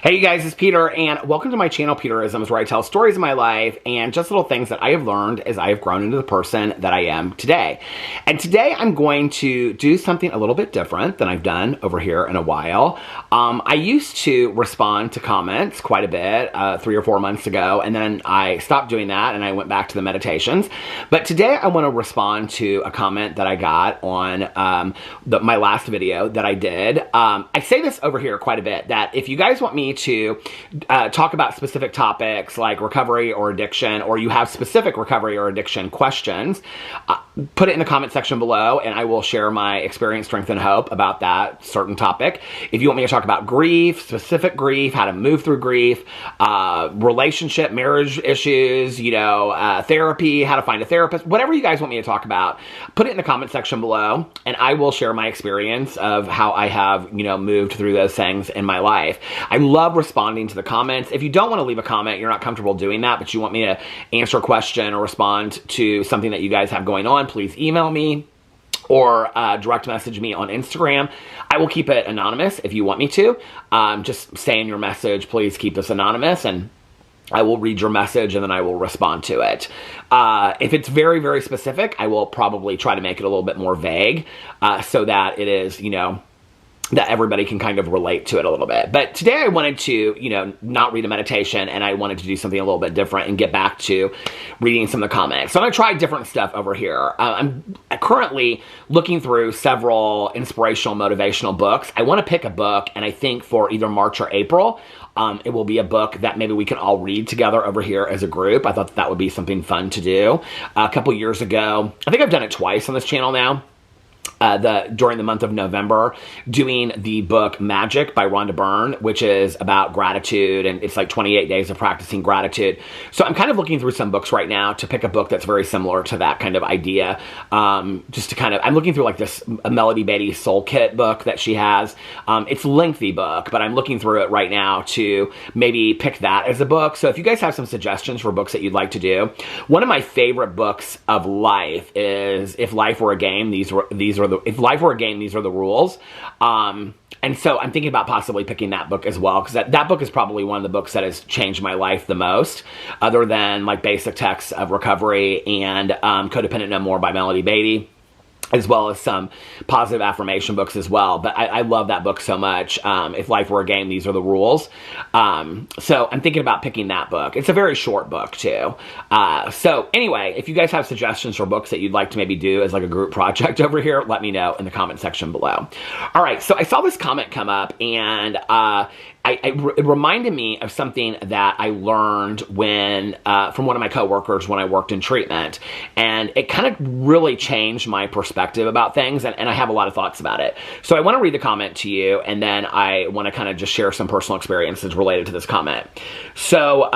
Hey you guys, it's Peter, and welcome to my channel, Peterisms, where I tell stories of my life and just little things that I have learned as I have grown into the person that I am today. And today I'm going to do something a little bit different than I've done over here in a while. I used to respond to comments quite a bit 3 or 4 months ago, and then I stopped doing that and I went back to the meditations. But today I want to respond to a comment that I got on my last video that I did. I say this over here quite a bit, that if you guys want me to talk about specific topics like recovery or addiction, or you have specific recovery or addiction questions, put it in the comment section below and I will share my experience, strength, and hope about that certain topic. If you want me to talk about grief, specific grief, how to move through grief, relationship, marriage issues, therapy, how to find a therapist, whatever you guys want me to talk about, put it in the comment section below and I will share my experience of how I have, moved through those things in my life. I love responding to the comments. If you don't want to leave a comment, you're not comfortable doing that, but you want me to answer a question or respond to something that you guys have going on, please email me or direct message me on Instagram. I will keep it anonymous if you want me to. Just say in your message, please keep this anonymous, and I will read your message and then I will respond to it. If it's very, very specific, I will probably try to make it a little bit more vague so that it is, that everybody can kind of relate to it a little bit. But today I wanted to, not read a meditation, and I wanted to do something a little bit different and get back to reading some of the comments. So I'm going to try different stuff over here. I'm currently looking through several inspirational, motivational books. I want to pick a book, and I think for either March or April, it will be a book that maybe we can all read together over here as a group. I thought that would be something fun to do. A couple years ago, I think I've done it twice on this channel now. During the month of November, doing the book Magic by Rhonda Byrne, which is about gratitude, and it's like 28 days of practicing gratitude. So I'm kind of looking through some books right now to pick a book that's very similar to that kind of idea. Just to kind of, I'm looking through like this Melody Beatty Soul Kit book that she has. It's a lengthy book, but I'm looking through it right now to maybe pick that as a book. So if you guys have some suggestions for books that you'd like to do, one of my favorite books of life is If Life Were a Game, If Life Were a Game, These Are the Rules. And so I'm thinking about possibly picking that book as well, because that book is probably one of the books that has changed my life the most, other than like Basic Texts of Recovery and Codependent No More by Melody Beatty, as well as some positive affirmation books as well. But I love that book so much. If Life Were a Game, These Are the Rules. So I'm thinking about picking that book. It's a very short book too. So anyway, if you guys have suggestions for books that you'd like to maybe do as like a group project over here, let me know in the comment section below. All right, so I saw this comment come up, and it reminded me of something that I learned from one of my coworkers when I worked in treatment, and it kind of really changed my perspective about things, and I have a lot of thoughts about it. So I want to read the comment to you, and then I want to kind of just share some personal experiences related to this comment. So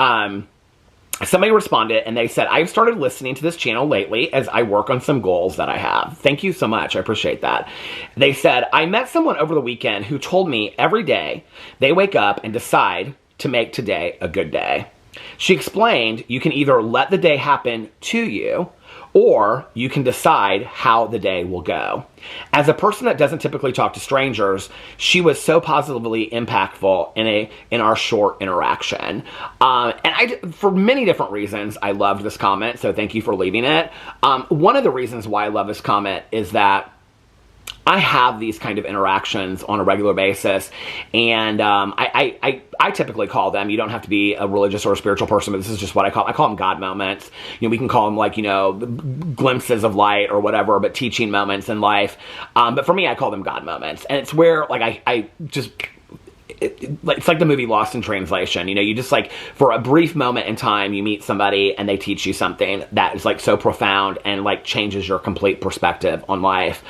somebody responded and they said, I've started listening to this channel lately as I work on some goals that I have. Thank you so much. I appreciate that. They said, I met someone over the weekend who told me every day they wake up and decide to make today a good day. She explained you can either let the day happen to you, or you can decide how the day will go. As a person that doesn't typically talk to strangers, she was so positively impactful in our short interaction. And for many different reasons, I loved this comment, so thank you for leaving it. One of the reasons why I love this comment is that I have these kind of interactions on a regular basis, and I typically call them, you don't have to be a religious or a spiritual person, but this is just what I call them God moments. We can call them like, glimpses of light or whatever, but teaching moments in life. But for me, I call them God moments, and it's where like it's like the movie Lost in Translation. You just like, for a brief moment in time, you meet somebody and they teach you something that is like so profound and like changes your complete perspective on life.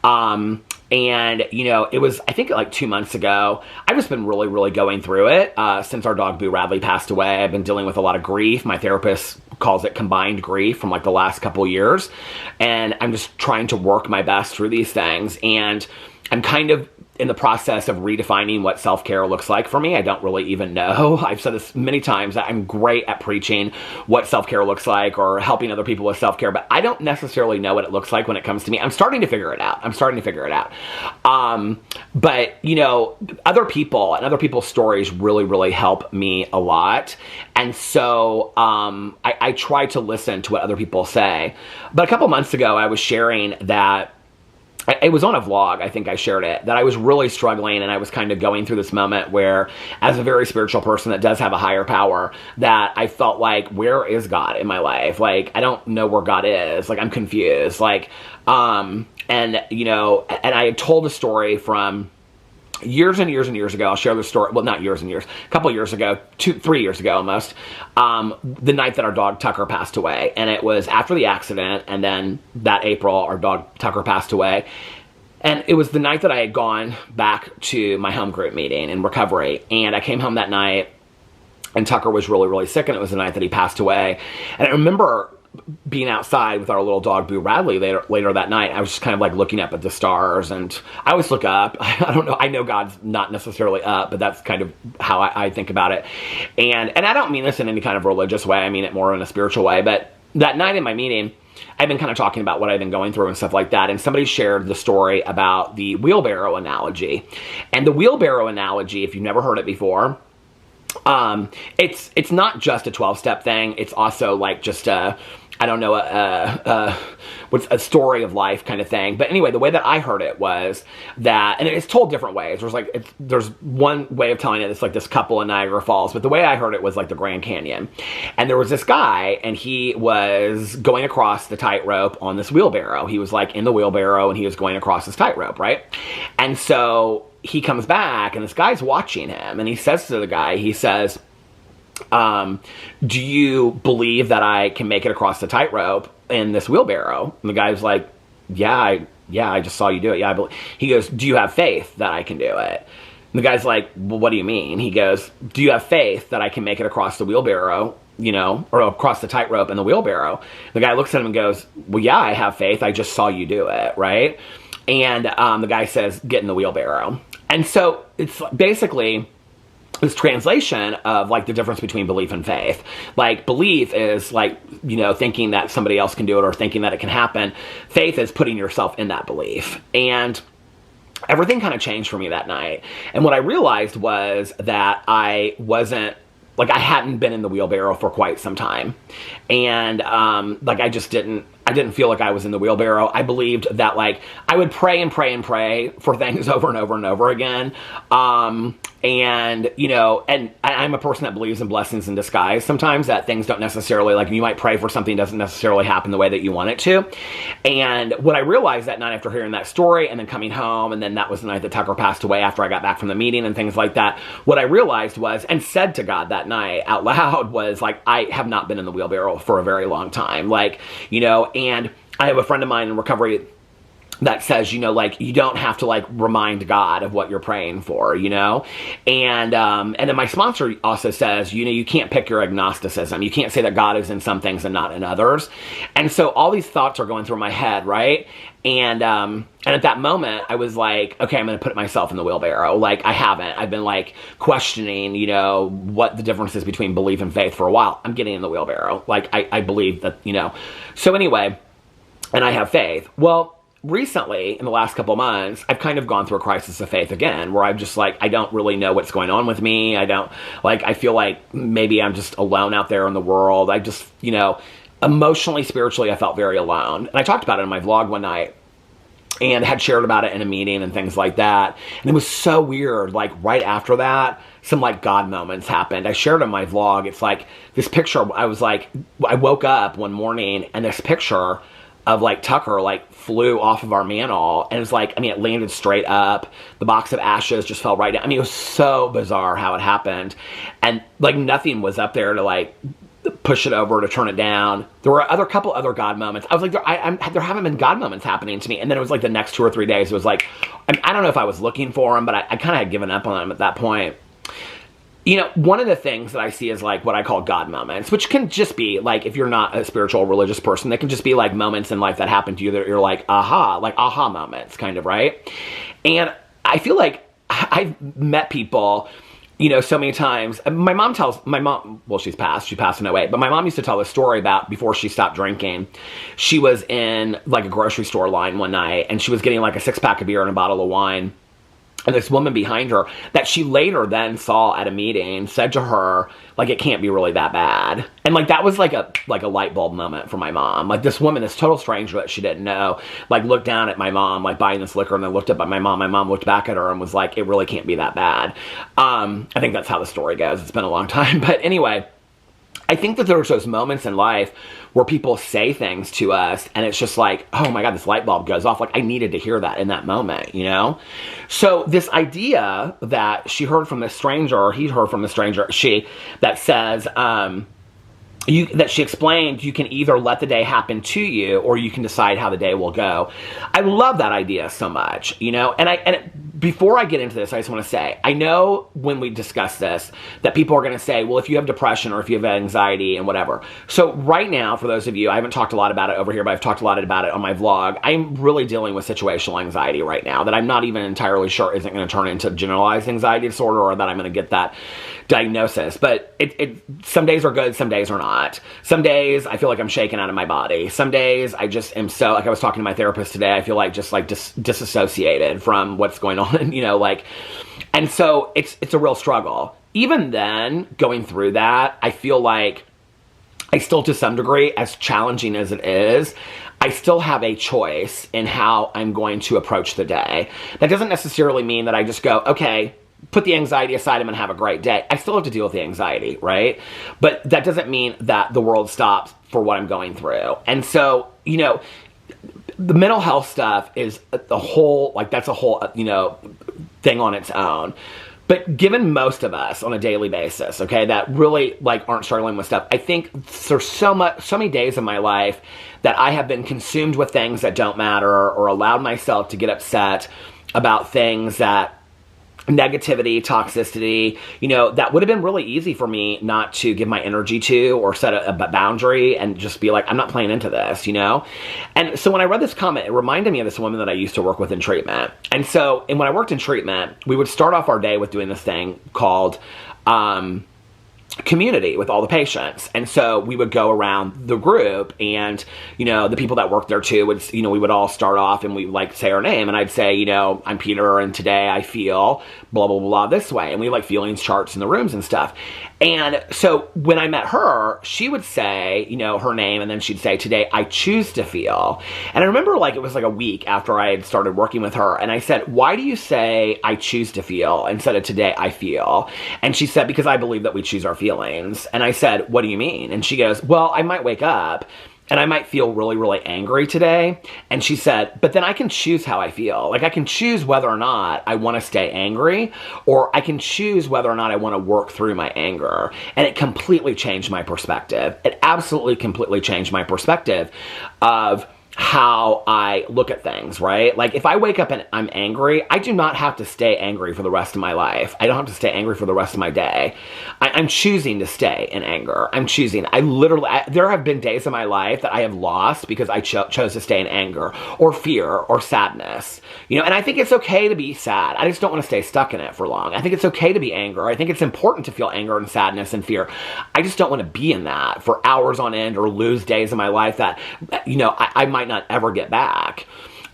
And, it was, I think like 2 months ago, I've just been really, really going through it. Since our dog Boo Radley passed away, I've been dealing with a lot of grief. My therapist calls it combined grief from like the last couple years. And I'm just trying to work my best through these things. And I'm kind of in the process of redefining what self-care looks like for me. I don't really even know. I've said this many times that I'm great at preaching what self-care looks like or helping other people with self-care, but I don't necessarily know what it looks like when it comes to me. I'm starting to figure it out. But, you know, other people and other people's stories really, really help me a lot. And so I try to listen to what other people say. But a couple months ago, I was sharing that it was on a vlog, I think I shared it, that I was really struggling and I was kind of going through this moment where, as a very spiritual person that does have a higher power, that I felt like, where is God in my life? Like, I don't know where God is. Like, I'm confused. Like, and, you know, and I had told a story from years and years and years ago. I'll share the story. Well, not years and years. A couple years ago, 3 years ago almost. The night that our dog Tucker passed away, and it was after the accident. And then that April, our dog Tucker passed away. And it was the night that I had gone back to my home group meeting in recovery. And I came home that night, and Tucker was really, really sick. And it was the night that he passed away. And I remember being outside with our little dog Boo Radley later that night. I was just kind of like looking up at the stars, and I always look up. I don't know. I know God's not necessarily up, but that's kind of how I think about it. And I don't mean this in any kind of religious way. I mean it more in a spiritual way. But that night in my meeting, I've been kind of talking about what I've been going through and stuff like that. And somebody shared the story about the wheelbarrow analogy. And the wheelbarrow analogy, if you've never heard it before, it's not just a 12-step thing. It's also like just what's a story of life kind of thing. But anyway, the way that I heard it was that, and it's told different ways. There's one way of telling it. It's like this couple in Niagara Falls. But the way I heard it was like the Grand Canyon. And there was this guy, and he was going across the tightrope on this wheelbarrow. He was like in the wheelbarrow, and he was going across this tightrope, right? And so he comes back, and this guy's watching him, and he says to the guy, he says, do you believe that I can make it across the tightrope in this wheelbarrow? And the guy's like, yeah, I just saw you do it. Yeah, I believe. He goes, do you have faith that I can do it? And the guy's like, well, what do you mean? He goes, do you have faith that I can make it across the wheelbarrow, you know, or across the tightrope in the wheelbarrow? The guy looks at him and goes, well, yeah, I have faith. I just saw you do it, right? And the guy says, get in the wheelbarrow. And so it's basically this translation of like the difference between belief and faith. Like, belief is like, you know, thinking that somebody else can do it or thinking that it can happen. Faith is putting yourself in that belief. And everything kind of changed for me that night. And what I realized was that I hadn't been in the wheelbarrow for quite some time. And like I didn't feel like I was in the wheelbarrow. I believed that like I would pray and pray and pray for things over and over and over again. And, you know, and I'm a person that believes in blessings in disguise. Sometimes that things don't necessarily, like, you might pray for something doesn't necessarily happen the way that you want it to. And what I realized that night after hearing that story and then coming home, and then that was the night that Tucker passed away after I got back from the meeting and things like that, what I realized was, and said to God that night out loud, was like, I have not been in the wheelbarrow for a very long time. Like, you know, and I have a friend of mine in recovery that says, you know, like, you don't have to like remind God of what you're praying for, you know? And then my sponsor also says, you know, you can't pick your agnosticism. You can't say that God is in some things and not in others. And so all these thoughts are going through my head, right? And at that moment I was like, okay, I'm going to put myself in the wheelbarrow. Like, I've been like questioning, you know, what the difference is between belief and faith for a while. I'm getting in the wheelbarrow. Like, I believe that, you know, so anyway, and I have faith. Well, recently, in the last couple months, I've kind of gone through a crisis of faith again, where I'm just like, I don't really know what's going on with me. I feel like maybe I'm just alone out there in the world. I just, you know, emotionally, spiritually, I felt very alone. And I talked about it in my vlog one night and had shared about it in a meeting and things like that. And it was so weird. Like, right after that, some like God moments happened. I shared in my vlog. It's like this picture. I woke up one morning and this picture of like Tucker like flew off of our mantle, and it's like, I mean, it landed straight up. The box of ashes just fell right down. I mean, it was so bizarre how it happened, and like nothing was up there to like push it over, to turn it down. There were a couple other God moments. I was like, there haven't been God moments happening to me. And then it was like the next 2 or 3 days, it was like, I don't know if I was looking for them, but I kind of had given up on them at that point. You know, one of the things that I see is like what I call God moments, which can just be like, if you're not a spiritual religious person, they can just be like moments in life that happen to you that you're like, aha moments kind of, right? And I feel like I've met people, so many times. My mom, well, she passed in '08, but my mom used to tell this story about before she stopped drinking. She was in like a grocery store line one night, and she was getting like a 6-pack of beer and a bottle of wine. And this woman behind her that she later then saw at a meeting said to her, like, it can't be really that bad. And like, that was like a light bulb moment for my mom. Like, this woman, this total stranger that she didn't know, like, looked down at my mom, like, buying this liquor, and then looked up at my mom. My mom looked back at her and was like, it really can't be that bad. I think that's how the story goes. It's been a long time. But anyway, I think that there's those moments in life where people say things to us and it's just like, oh my God, this light bulb goes off. Like, I needed to hear that in that moment, So this idea that she heard from this stranger, or he heard from the stranger, that says, that she explained, you can either let the day happen to you or you can decide how the day will go. I love that idea so much, and before I get into this, I just want to say, I know when we discuss this that people are going to say, well, if you have depression or if you have anxiety and whatever. So right now, for those of you, I haven't talked a lot about it over here, but I've talked a lot about it on my vlog. I'm really dealing with situational anxiety right now that I'm not even entirely sure isn't going to turn into generalized anxiety disorder, or that I'm going to get that diagnosis. But some days are good, some days are not. Some days I feel like I'm shaken out of my body. Some days I just am so, like I was talking to my therapist today, I feel like just like disassociated from what's going on, and so it's a real struggle. Even then, going through that, I feel like I still, to some degree, as challenging as it is, I still have a choice in how I'm going to approach the day. That doesn't necessarily mean that I just go, okay, put the anxiety aside, I'm going to have a great day. I still have to deal with the anxiety, right? But that doesn't mean that the world stops for what I'm going through. And so, the mental health stuff is the whole, like, that's a whole, thing on its own. But given most of us on a daily basis, okay, that really, like, aren't struggling with stuff, I think there's so many days in my life that I have been consumed with things that don't matter, or allowed myself to get upset about things that negativity, toxicity, that would have been really easy for me not to give my energy to, or set a boundary and just be like, I'm not playing into this, And so when I read this comment, it reminded me of this woman that I used to work with in treatment. And when I worked in treatment, we would start off our day with doing this thing called, community with all the patients. And so we would go around the group, and the people that worked there too would, we would all start off and we like say our name, and I'd say, I'm Peter, and today I feel blah blah blah this way, and we like feelings charts in the rooms and stuff. And so when I met her, she would say, her name, and then she'd say, today I choose to feel. And I remember, like, it was like a week after I had started working with her, and I said, why do you say I choose to feel instead of today I feel? And she said, because I believe that we choose our feelings. And I said, what do you mean? And she goes, well, I might wake up and I might feel really, really angry today. And she said, but then I can choose how I feel. Like, I can choose whether or not I want to stay angry, or I can choose whether or not I want to work through my anger. And it completely changed my perspective. It absolutely completely changed my perspective of how I look at things, right? Like, if I wake up and I'm angry, I do not have to stay angry for the rest of my life. I don't have to stay angry for the rest of my day. I'm choosing to stay in anger. I'm choosing. There have been days in my life that I have lost because I chose to stay in anger or fear or sadness, and I think it's okay to be sad. I just don't want to stay stuck in it for long. I think it's okay to be angry. I think it's important to feel anger and sadness and fear. I just don't want to be in that for hours on end, or lose days of my life that, I might not ever get back.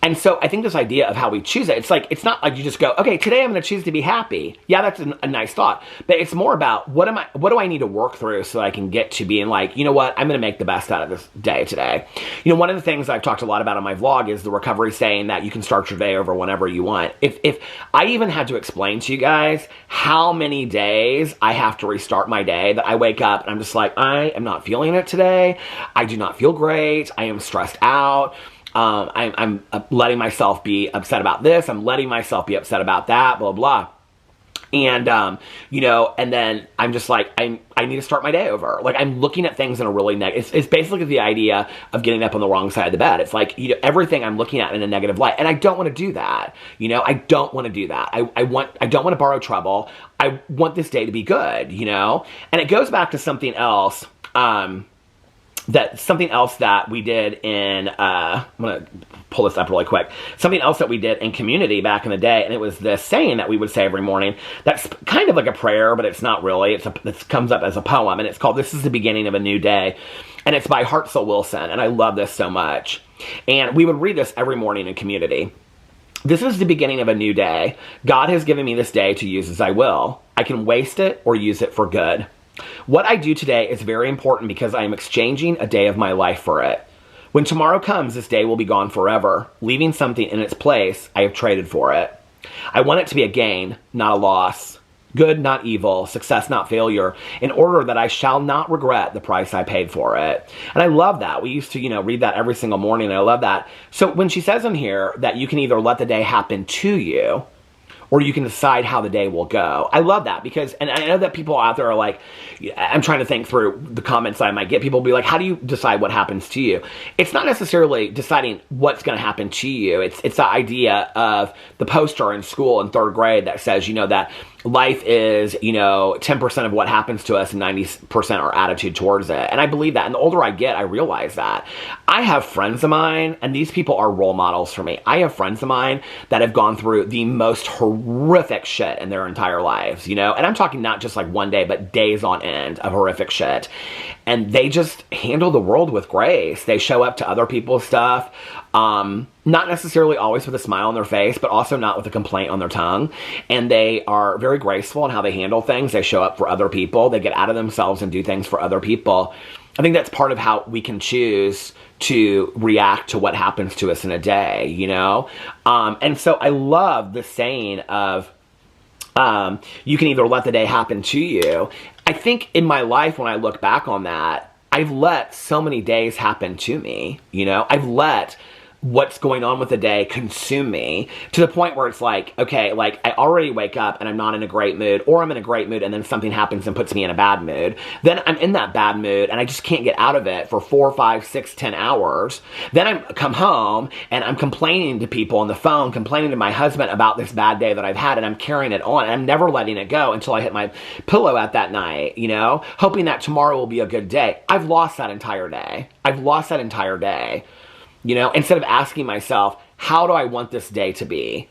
And so I think this idea of how we choose it, it's not like you just go, okay, today I'm going to choose to be happy. Yeah, that's a nice thought. But it's more about what do I need to work through so that I can get to being like, you know what, I'm going to make the best out of this day today. One of the things I've talked a lot about on my vlog is the recovery saying that you can start your day over whenever you want. If I even had to explain to you guys how many days I have to restart my day, that I wake up and I'm just like, I am not feeling it today. I do not feel great. I am stressed out. I'm letting myself be upset about this. I'm letting myself be upset about that, blah, blah. And, and then I'm just like, I need to start my day over. Like, I'm looking at things in a really negative, it's basically the idea of getting up on the wrong side of the bed. It's like, everything I'm looking at in a negative light. And I don't want to do that. I don't want to do that. I don't want to borrow trouble. I want this day to be good, And it goes back to something else, that something else that we did in, I'm going to pull this up really quick. Something else that we did in community back in the day, and it was this saying that we would say every morning. That's kind of like a prayer, but it's not really. It comes up as a poem, and it's called "This is the Beginning of a New Day," and it's by Hartzell Wilson, and I love this so much. And we would read this every morning in community. This is the beginning of a new day. God has given me this day to use as I will. I can waste it or use it for good. What I do today is very important because I am exchanging a day of my life for it. When tomorrow comes, this day will be gone forever, leaving something in its place I have traded for it. I want it to be a gain, not a loss. Good, not evil. Success, not failure. In order that I shall not regret the price I paid for it. And I love that. We used to, read that every single morning, and I love that. So when she says in here that you can either let the day happen to you, or you can decide how the day will go. I love that because, and I know that people out there are like, I'm trying to think through the comments I might get. People will be like, how do you decide what happens to you? It's not necessarily deciding what's going to happen to you. It's the idea of the poster in school in 3rd grade that says, that life is, 10% of what happens to us and 90% our attitude towards it. And I believe that. And the older I get, I realize that. I have friends of mine, and these people are role models for me. I have friends of mine that have gone through the most horrific shit in their entire lives, and I'm talking not just like one day, but days on end of horrific shit. And they just handle the world with grace. They show up to other people's stuff, not necessarily always with a smile on their face, but also not with a complaint on their tongue. And they are very graceful in how they handle things. They show up for other people. They get out of themselves and do things for other people. I think that's part of how we can choose to react to what happens to us in a day, And so I love the saying of, you can either let the day happen to you. I think in my life, when I look back on that, I've let so many days happen to me, I've let what's going on with the day consume me to the point where it's like, okay, like I already wake up and I'm not in a great mood, or I'm in a great mood and then something happens and puts me in a bad mood. Then I'm in that bad mood and I just can't get out of it for 4, 5, 6, 10 hours. Then I come home and I'm complaining to people on the phone, complaining to my husband about this bad day that I've had, and I'm carrying it on and I'm never letting it go until I hit my pillow at that night, hoping that tomorrow will be a good day. I've lost that entire day. Instead of asking myself, how do I want this day to be?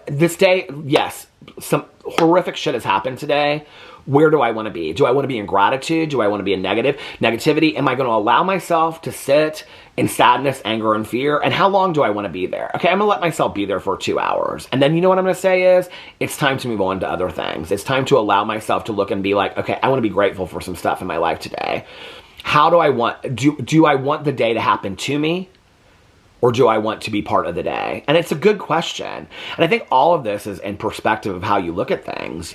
This day, yes, some horrific shit has happened today. Where do I want to be? Do I want to be in gratitude? Do I want to be in negativity? Am I going to allow myself to sit in sadness, anger, and fear? And how long do I want to be there? Okay, I'm going to let myself be there for 2 hours. And then you know what I'm going to say is, it's time to move on to other things. It's time to allow myself to look and be like, okay, I want to be grateful for some stuff in my life today. How do I want, do I want the day to happen to me? Or do I want to be part of the day? And it's a good question. And I think all of this is in perspective of how you look at things,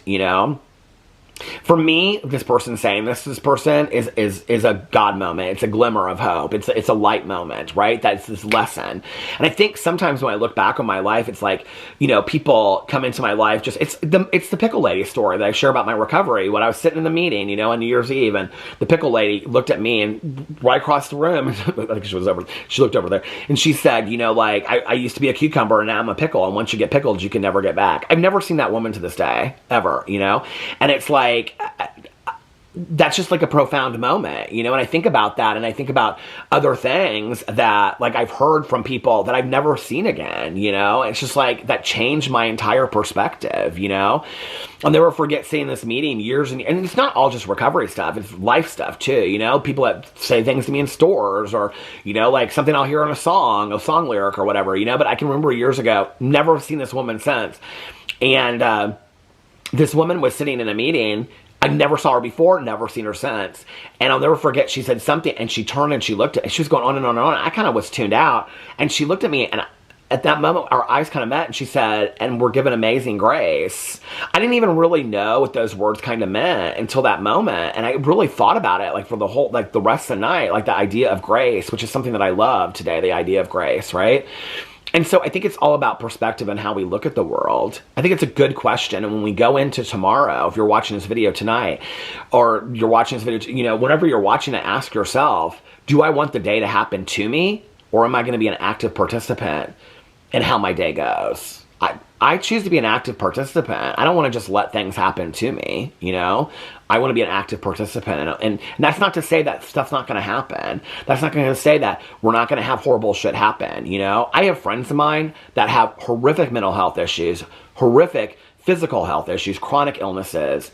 For me, this person saying this person is a God moment. It's a glimmer of hope. It's a light moment, right? That's this lesson. And I think sometimes when I look back on my life, it's like, people come into my life it's the pickle lady story that I share about my recovery. When I was sitting in the meeting, on New Year's Eve, and the pickle lady looked at me and right across the room, I think she looked over there, and she said, I used to be a cucumber and now I'm a pickle, and once you get pickled, you can never get back. I've never seen that woman to this day, ever, And it's like, that's just like a profound moment, and I think about that, and I think about other things that like I've heard from people that I've never seen again, it's just like that changed my entire perspective, I'll never forget seeing this meeting years, and it's not all just recovery stuff, it's life stuff too, people that say things to me in stores, or, like something I'll hear on a song lyric or whatever, but I can remember years ago, never seen this woman since, and, this woman was sitting in a meeting. I never saw her before, never seen her since. And I'll never forget, she said something, and she turned and she looked at me. She was going on and on and on. I kind of was tuned out. And she looked at me, and at that moment, our eyes kind of met, and she said, and we're given amazing grace. I didn't even really know what those words kind of meant until that moment. And I really thought about it, like for the rest of the night, like the idea of grace, which is something that I love today, the idea of grace, right? And so I think it's all about perspective and how we look at the world. I think it's a good question. And when we go into tomorrow, if you're watching this video tonight, or you're watching this video, whenever you're watching it, ask yourself, do I want the day to happen to me? Or am I going to be an active participant in how my day goes? I choose to be an active participant. I don't want to just let things happen to me, you know? I want to be an active participant. And that's not to say that stuff's not going to happen. That's not going to say that we're not going to have horrible shit happen, you know? I have friends of mine that have horrific mental health issues, horrific physical health issues, chronic illnesses,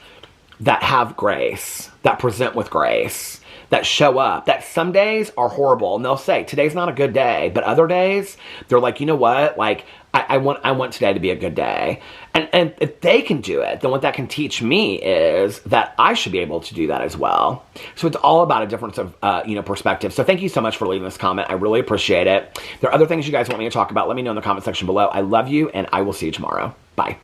that have grace, that present with grace, that show up, that some days are horrible. And they'll say, today's not a good day. But other days, they're like, you know what? Like, I want today to be a good day. And if they can do it, then what that can teach me is that I should be able to do that as well. So it's all about a difference of, perspective. So thank you so much for leaving this comment. I really appreciate it. If there are other things you guys want me to talk about, let me know in the comment section below. I love you, and I will see you tomorrow. Bye.